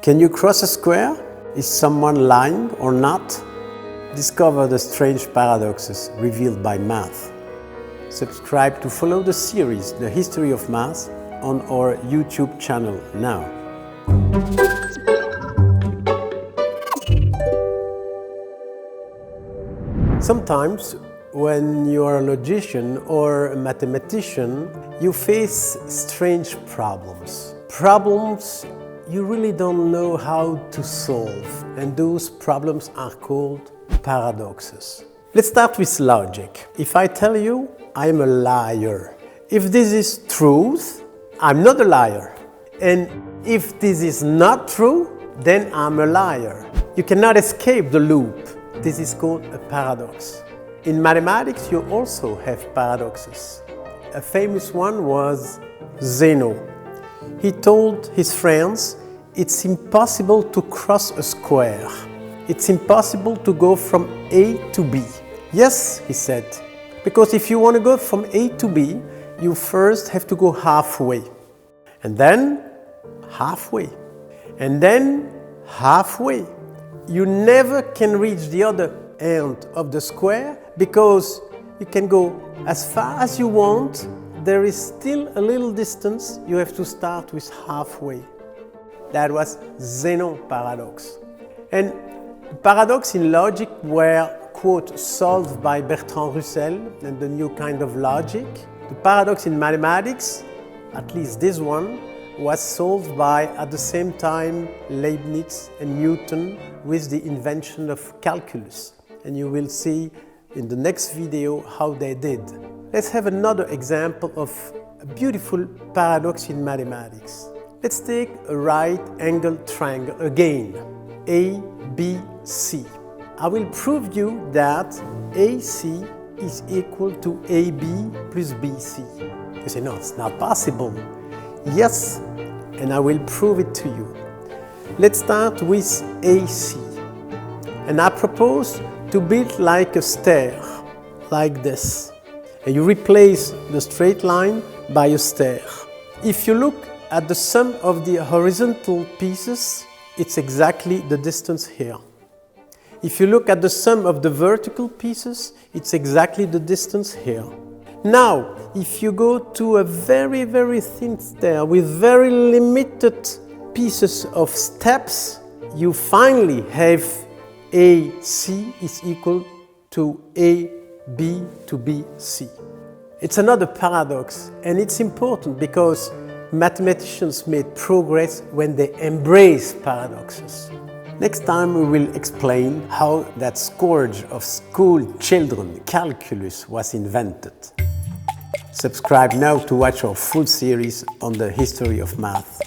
Can you cross a square? Is someone lying or not? Discover the strange paradoxes revealed by math. Subscribe to follow the series The History of Math on our YouTube channel now. Sometimes, when you are a logician or a mathematician, you face strange problems. Problems you really don't know how to solve, and those problems are called paradoxes. Let's start with logic. If I tell you I'm a liar, if this is truth, I'm not a liar. And if this is not true, then I'm a liar. You cannot escape the loop. This is called a paradox. In mathematics, you also have paradoxes. A famous one was Zeno. He told his friends, it's impossible to cross a square. It's impossible to go from A to B. Yes, he said, because if you want to go from A to B, you first have to go halfway. And then halfway. And then halfway. You never can reach the other end of the square because you can go as far as you want. There is still a little distance. You have to start with halfway. That was Zeno paradox. And paradox in logic were, quote, solved by Bertrand Russell and the new kind of logic. The paradox in mathematics, at least this one, was solved by, at the same time, Leibniz and Newton with the invention of calculus. And you will see in the next video how they did. Let's have another example of a beautiful paradox in mathematics. Let's take a right-angled triangle again, ABC. I will prove you that AC is equal to AB plus BC. You say, no, it's not possible. Yes, and I will prove it to you. Let's start with AC. And I propose to build like a stair, like this. And you replace the straight line by a stair. If you look at the sum of the horizontal pieces, it's exactly the distance here. If you look at the sum of the vertical pieces, it's exactly the distance here. Now, if you go to a very, very thin stair with very limited pieces of steps, you finally have AC is equal to AB to BC. It's another paradox, and it's important because mathematicians made progress when they embrace paradoxes. Next time we will explain how that scourge of school children, calculus, was invented. Subscribe now to watch our full series on the history of math.